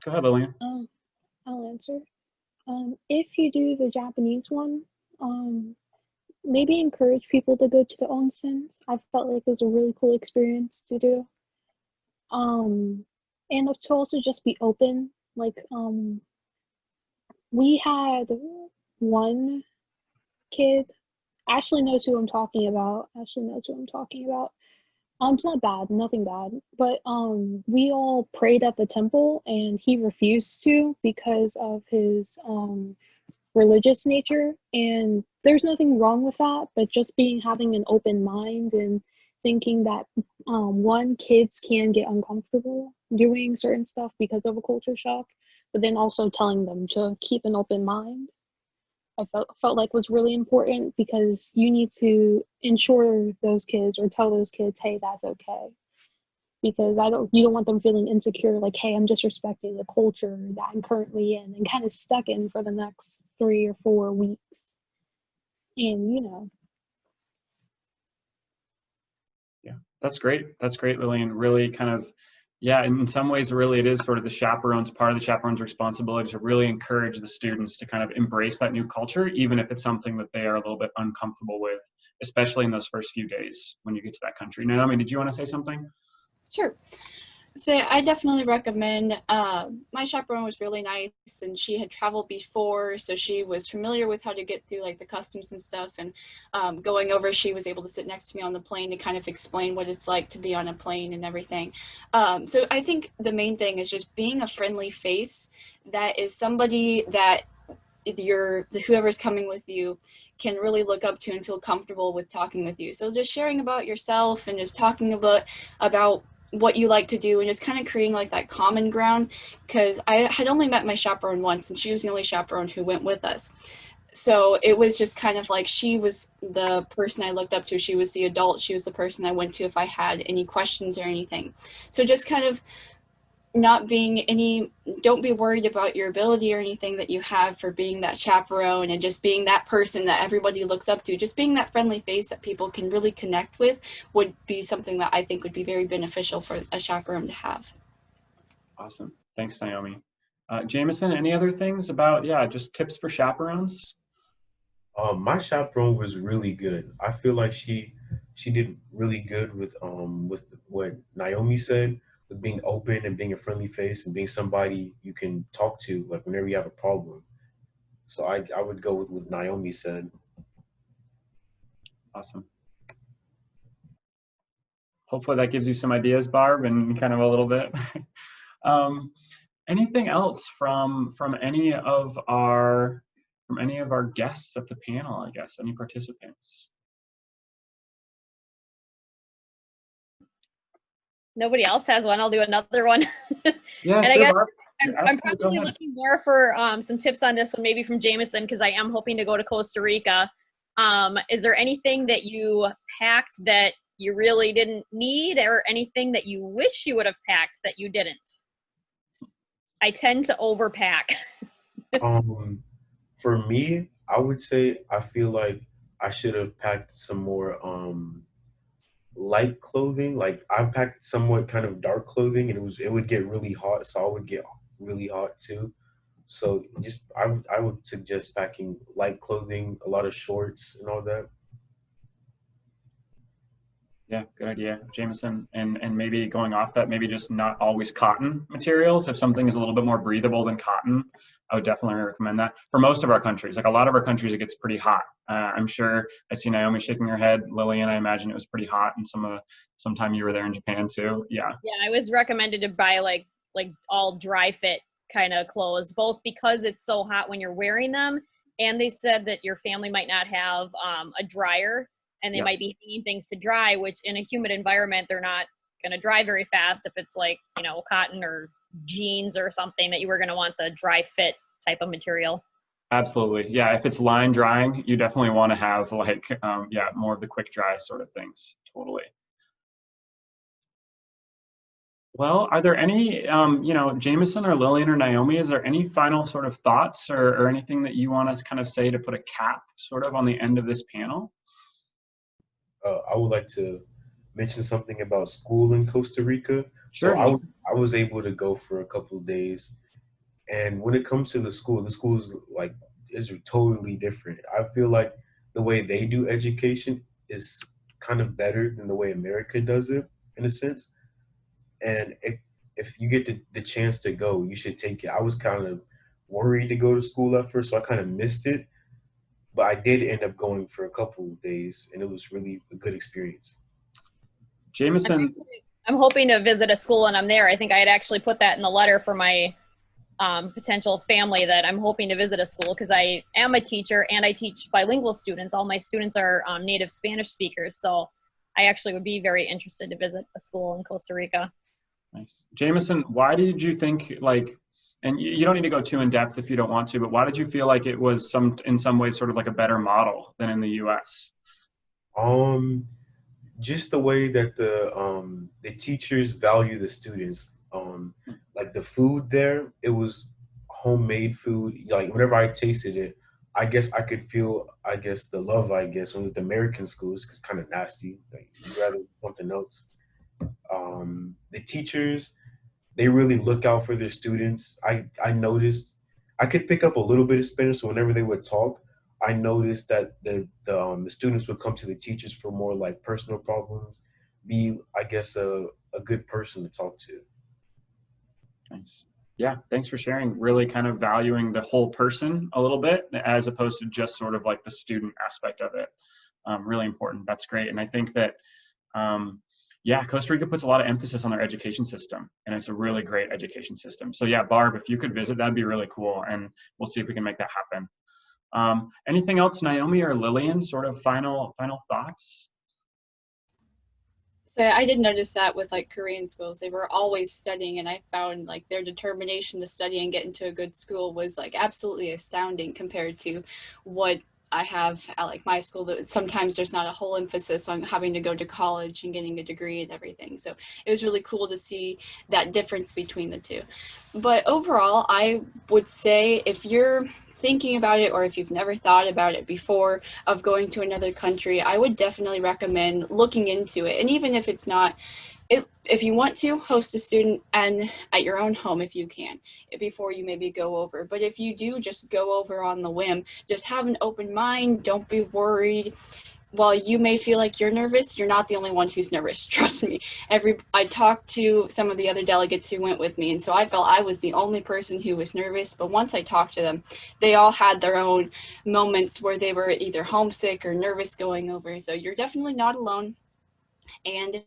Go ahead, Lillian. I'll answer. If you do the Japanese one, maybe encourage people to go to the onsens. I felt like it was a really cool experience to do. And to also just be open. Like, we had one kid. Ashley knows who I'm talking about. It's not bad, nothing bad. But we all prayed at the temple and he refused to because of his religious nature. And there's nothing wrong with that, but just having an open mind and thinking that kids can get uncomfortable doing certain stuff because of a culture shock, but then also telling them to keep an open mind. I felt like was really important because you need to ensure those kids or tell those kids, hey, that's okay. Because you don't want them feeling insecure, like, hey, I'm disrespecting the culture that I'm currently in and kind of stuck in for the next 3 or 4 weeks. And Yeah, that's great. That's great, Lillian. Really kind of, yeah, in some ways, really, it is sort of part of the chaperone's responsibility to really encourage the students to kind of embrace that new culture, even if it's something that they are a little bit uncomfortable with, especially in those first few days when you get to that country. Naomi, did you want to say something? Sure. So I definitely recommend, my chaperone was really nice and she had traveled before, so she was familiar with how to get through like the customs and stuff, and going over, she was able to sit next to me on the plane to kind of explain what it's like to be on a plane and everything. So I think the main thing is just being a friendly face that is somebody that whoever's coming with you can really look up to and feel comfortable with talking with you. So just sharing about yourself and just talking about what you like to do and just kind of creating like that common ground, because I had only met my chaperone once and she was the only chaperone who went with us. So it was just kind of like she was the person I looked up to. She was the adult. She was the person I went to if I had any questions or anything. So just kind of don't be worried about your ability or anything that you have for being that chaperone, and just being that person that everybody looks up to. Just being that friendly face that people can really connect with would be something that I think would be very beneficial for a chaperone to have. Awesome. Thanks, Naomi. Jamison, any other things about, just tips for chaperones? My chaperone was really good. I feel like she did really good with what Naomi said, with being open and being a friendly face and being somebody you can talk to like whenever you have a problem. So I would go with what Naomi said. Awesome. Hopefully that gives you some ideas, Barb, and kind of a little bit. Anything else from any of our guests at the panel, I guess, any participants? Nobody else has one. I'll do another one. Yeah, and sure, I guess Barb. I'm probably looking more for some tips on this one, maybe from Jamison, because I am hoping to go to Costa Rica. Is there anything that you packed that you really didn't need, or anything that you wish you would have packed that you didn't? I tend to overpack. For me, I would say I feel like I should have packed some more light clothing. Like I packed somewhat kind of dark clothing, and it would get really hot, so I would get really hot too. So I would suggest packing light clothing, a lot of shorts and all that. Yeah, good idea, Jamison. And maybe going off that, maybe just not always cotton materials. If something is a little bit more breathable than cotton, I would definitely recommend that. For most of our countries, like a lot of our countries, it gets pretty hot. I'm sure I see Naomi shaking her head. Lillian, I imagine it was pretty hot, and sometime you were there in Japan too. Yeah. Yeah, I was recommended to buy like all dry fit kind of clothes, both because it's so hot when you're wearing them, and they said that your family might not have a dryer, and they might be hanging things to dry, which in a humid environment, they're not going to dry very fast if it's like, cotton or jeans or something that you were going to want the dry fit type of material. Absolutely. Yeah, if it's line drying, you definitely want to have more of the quick dry sort of things. Totally. Well, are there any, Jamison or Lillian or Naomi, is there any final sort of thoughts or anything that you want to kind of say to put a cap sort of on the end of this panel? I would like to mention something about school in Costa Rica. So Sure. I was able to go for a couple of days, and when it comes to the school is like is totally different. I feel like the way they do education is kind of better than the way America does it in a sense. And if you get the chance to go, you should take it. I was kind of worried to go to school at first, so I kind of missed it. But I did end up going for a couple of days, and it was really a good experience. Jamison. I'm hoping to visit a school and I'm there. I think I had actually put that in the letter for my potential family that I'm hoping to visit a school because I am a teacher and I teach bilingual students. All my students are native Spanish speakers. So I actually would be very interested to visit a school in Costa Rica. Nice. Jamison, why did you think and you don't need to go too in depth if you don't want to, but why did you feel like it was in some ways sort of like a better model than in the US? Just the way that the teachers value the students. Like the food there, it was homemade food. Like whenever I tasted it, I guess I could feel, I guess the love. I guess when with American schools, it's kind of nasty. Like you'd rather something else. The teachers, they really look out for their students. I noticed I could pick up a little bit of Spanish, so whenever they would talk, I noticed that the students would come to the teachers for more like personal problems, be I guess a good person to talk to. Nice. Yeah, thanks for sharing. Really kind of valuing the whole person a little bit as opposed to just sort of like the student aspect of it. Really important. That's great. And I think that, Costa Rica puts a lot of emphasis on their education system, and it's a really great education system. So yeah, Barb, if you could visit, that'd be really cool. And we'll see if we can make that happen. Anything else, Naomi or Lillian, sort of final thoughts? So I did notice that with like Korean schools, they were always studying, and I found like their determination to study and get into a good school was like absolutely astounding compared to what I have at like my school. That sometimes there's not a whole emphasis on having to go to college and getting a degree and everything. So it was really cool to see that difference between the two. But overall, I would say if you're thinking about it, or if you've never thought about it before of going to another country, I would definitely recommend looking into it. And even if it's not, if you want to host a student and at your own home, if you can, before you maybe go over. But if you do just go over on the whim, just have an open mind. Don't be worried. While you may feel like you're nervous, you're not the only one who's nervous. Trust me. I talked to some of the other delegates who went with me, and so I felt I was the only person who was nervous. But once I talked to them, they all had their own moments where they were either homesick or nervous going over. So you're definitely not alone, and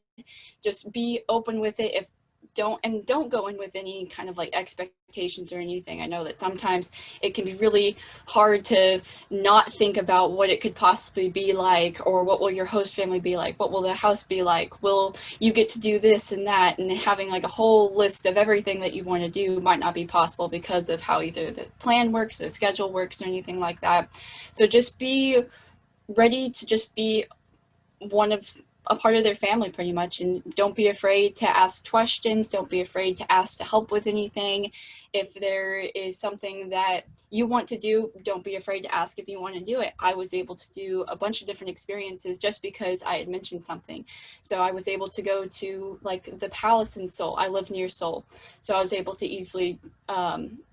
just be open with it. Don't go in with any kind of like expectations or anything. I know that sometimes it can be really hard to not think about what it could possibly be like, or what will your host family be like, what will the house be like, will you get to do this and that, and having like a whole list of everything that you want to do might not be possible because of how either the plan works or the schedule works or anything like that. So just be ready to just be a part of their family pretty much, and don't be afraid to ask questions. Don't be afraid to ask to help with anything. If there is something that you want to do, don't be afraid to ask if you want to do it. I was able to do a bunch of different experiences just because I had mentioned something. So I was able to go to like the palace in Seoul. I live near Seoul, so I was able to easily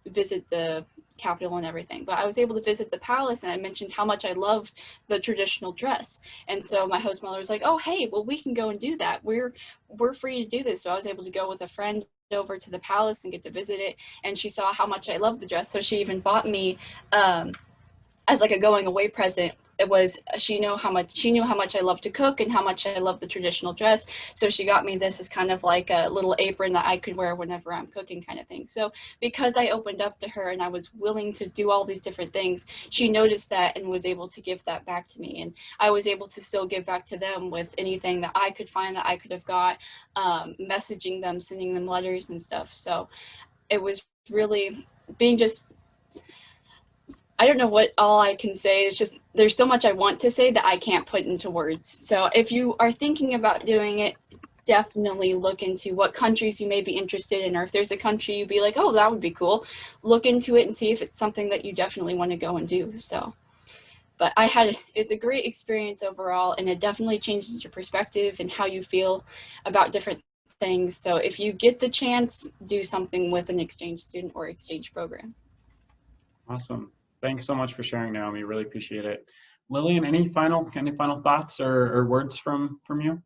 visit the capital and everything. But I was able to visit the palace, and I mentioned how much I loved the traditional dress. And so my host mother was like, oh, hey, well, we can go and do that. We're free to do this. So I was able to go with a friend over to the palace and get to visit it. And she saw how much I loved the dress. So she even bought me as like a going away present. It was, she knew how much I love to cook and how much I love the traditional dress. So she got me this as kind of like a little apron that I could wear whenever I'm cooking kind of thing. So because I opened up to her and I was willing to do all these different things, she noticed that and was able to give that back to me. And I was able to still give back to them with anything that I could find that I could have got, messaging them, sending them letters and stuff. So it was really being just, I don't know what all I can say. It's just there's so much I want to say that I can't put into words. So if you are thinking about doing it, definitely look into what countries you may be interested in, or if there's a country you'd be like, oh, that would be cool, look into it and see if it's something that you definitely want to go and do. So, but it's a great experience overall, and it definitely changes your perspective and how you feel about different things. So if you get the chance, do something with an exchange student or exchange program. Awesome. Thanks so much for sharing, Naomi. Really appreciate it. Lillian, any final thoughts or words from you?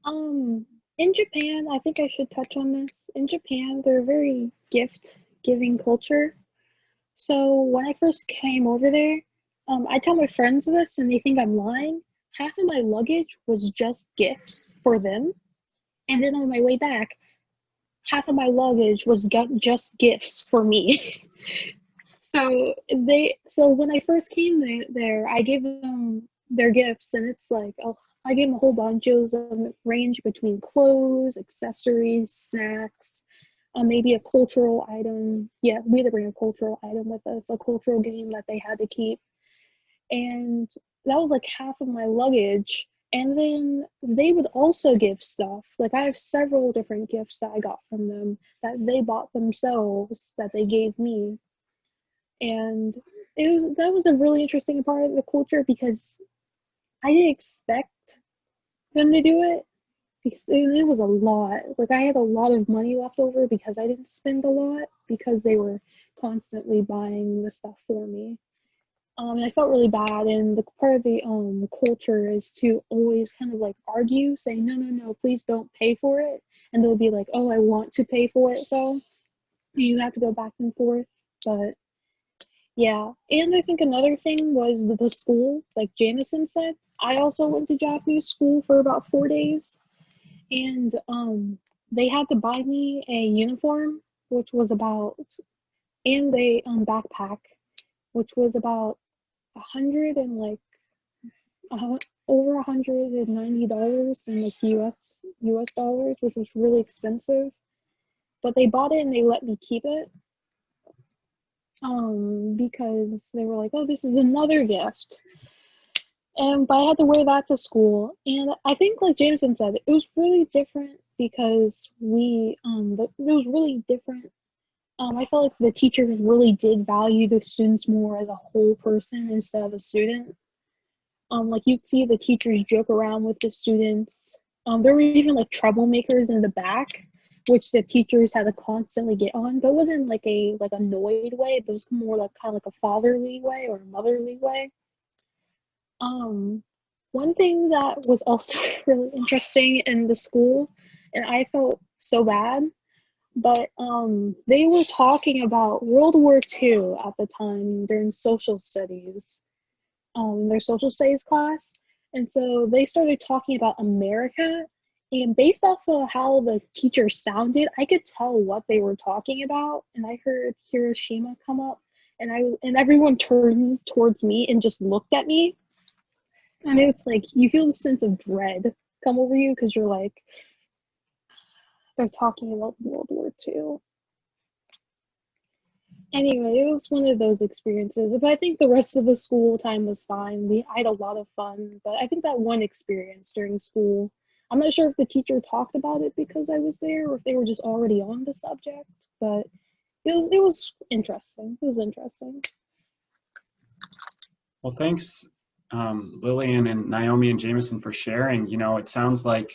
In Japan, I think I should touch on this. In Japan, they're a very gift-giving culture. So when I first came over there, I tell my friends this and they think I'm lying. Half of my luggage was just gifts for them. And then on my way back, half of my luggage was just gifts for me. So when I first came there, I gave them their gifts, and it's like, oh, I gave them a whole bunch. It was a range between clothes, accessories, snacks, maybe a cultural item. Yeah, we had to bring a cultural item with us, a cultural game that they had to keep. And that was like half of my luggage. And then they would also give stuff. Like I have several different gifts that I got from them that they bought themselves that they gave me. And that was a really interesting part of the culture because I didn't expect them to do it because it was a lot. Like I had a lot of money left over because I didn't spend a lot because they were constantly buying the stuff for me. And I felt really bad, and the part of the culture is to always kind of like argue, saying, no, please don't pay for it. And they'll be like, oh, I want to pay for it though. You have to go back and forth. But yeah, and I think another thing was the school, like Jamison said. I also went to Japanese school for about 4 days, and they had to buy me a uniform, which was about, and a backpack, which was about over $190 in like US dollars, which was really expensive. But they bought it and they let me keep it. Because they were like, oh, this is another gift. But I had to wear that to school. And I think like Jamison said, it was really different because it was really different. I felt like the teachers really did value the students more as a whole person instead of a student. Like you'd see the teachers joke around with the students. There were even like troublemakers in the back, which the teachers had to constantly get on, but it wasn't like a annoyed way, but it was more like kind of like a fatherly way or a motherly way. One thing that was also really interesting in the school, and I felt so bad, but they were talking about World War II at the time during social studies, their social studies class, and so they started talking about America. And based off of how the teacher sounded, I could tell what they were talking about. And I heard Hiroshima come up, and everyone turned towards me and just looked at me. And it's like you feel the sense of dread come over you because you're like, they're talking about World War II. Anyway, it was one of those experiences. But I think the rest of the school time was fine. I had a lot of fun. But I think that one experience during school, I'm not sure if the teacher talked about it because I was there or if they were just already on the subject, but it was interesting. It was interesting. Well, thanks, Lillian and Naomi and Jamison for sharing. You know, it sounds like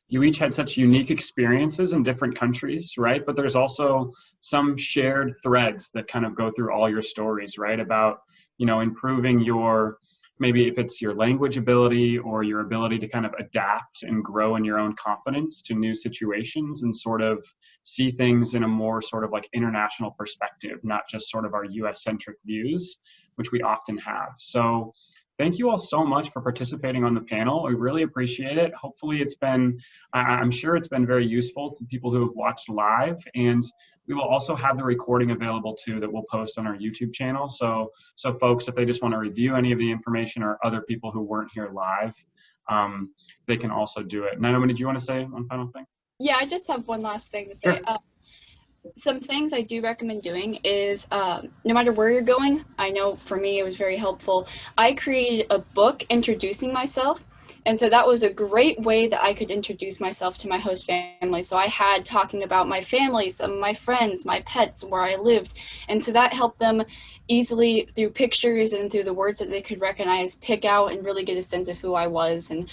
you each had such unique experiences in different countries, right? But there's also some shared threads that kind of go through all your stories, right? About, you know, improving maybe if it's your language ability or your ability to kind of adapt and grow in your own confidence to new situations and sort of see things in a more sort of like international perspective, not just sort of our US centric views, which we often have. So thank you all so much for participating on the panel. We really appreciate it. Hopefully I'm sure it's been very useful to people who have watched live, and we will also have the recording available too that we'll post on our YouTube channel. So folks, if they just want to review any of the information or other people who weren't here live, they can also do it. Naomi, did you want to say one final thing? Yeah, I just have one last thing to say. Sure. Some things I do recommend doing is no matter where you're going, I know for me it was very helpful. I created a book introducing myself. And so that was a great way that I could introduce myself to my host family. So I had talking about my family, some of my friends, my pets, where I lived. And so that helped them easily, through pictures and through the words that they could recognize, pick out and really get a sense of who I was. And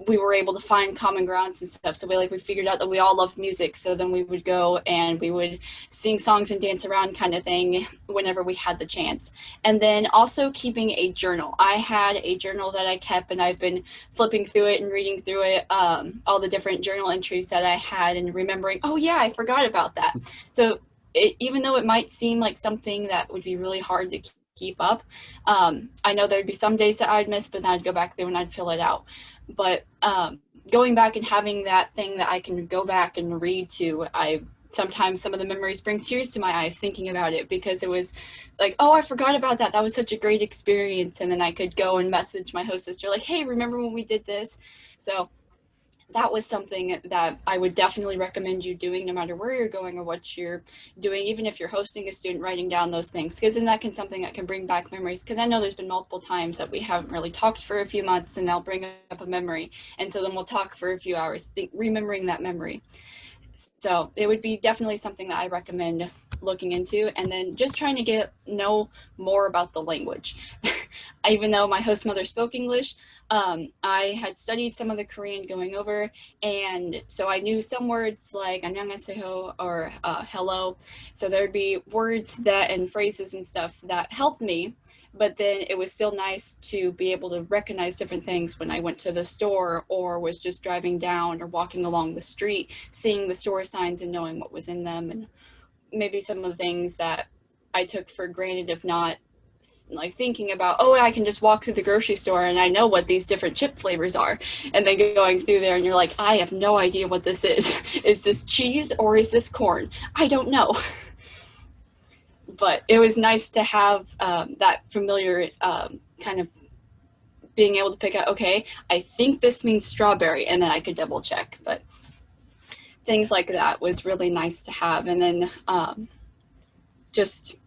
we were able to find common grounds and stuff. So we figured out that we all loved music. So then we would go and we would sing songs and dance around kind of thing whenever we had the chance. And then also keeping a journal. I had a journal that I kept, and I've been flipping through it and reading through it, all the different journal entries that I had, and remembering, oh yeah, I forgot about that. So even though it might seem like something that would be really hard to keep up, I know there'd be some days that I'd miss, but then I'd go back through and I'd fill it out. But going back and having that thing that I can go back and read to, sometimes some of the memories bring tears to my eyes thinking about it, because it was like, oh, I forgot about that. That was such a great experience. And then I could go and message my host sister like, hey, remember when we did this? So that was something that I would definitely recommend you doing, no matter where you're going or what you're doing, even if you're hosting a student, writing down those things, because then that can something that can bring back memories. Because I know there's been multiple times that we haven't really talked for a few months, and they'll bring up a memory, and so then we'll talk for a few hours, remembering that memory. So it would be definitely something that I recommend looking into, and then just trying to know more about the language. Even though my host mother spoke English, I had studied some of the Korean going over, and so I knew some words like 안녕하세요 or hello. So there'd be words that and phrases and stuff that helped me, but then it was still nice to be able to recognize different things when I went to the store or was just driving down or walking along the street, seeing the store signs and knowing what was in them, and maybe some of the things that I took for granted, if not like thinking about, oh, I can just walk through the grocery store and I know what these different chip flavors are, and then going through there and you're like, I have no idea what this is. Is this cheese or is this corn? I don't know. But it was nice to have that familiar kind of being able to pick out, okay, I think this means strawberry, and then I could double check. But things like that was really nice to have. And then just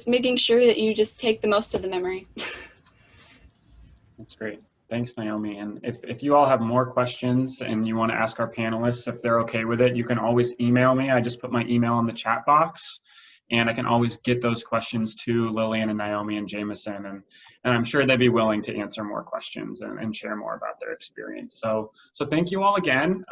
making sure that you just take the most of the memory. That's great. Thanks, Naomi. And if you all have more questions and you want to ask our panelists if they're okay with it, you can always email me. I just put my email in the chat box, and I can always get those questions to Lillian and Naomi and Jamison, and I'm sure they'd be willing to answer more questions and share more about their experience. So thank you all again.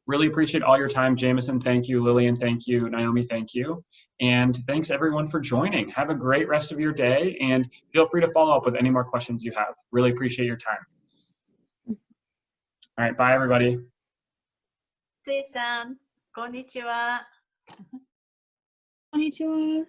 Really appreciate all your time. Jamison, thank you. Lillian, thank you. Naomi, thank you. And thanks everyone for joining. Have a great rest of your day, and feel free to follow up with any more questions you have. Really appreciate your time. All right, bye everybody. せいさん、こんにちは。こんにちは。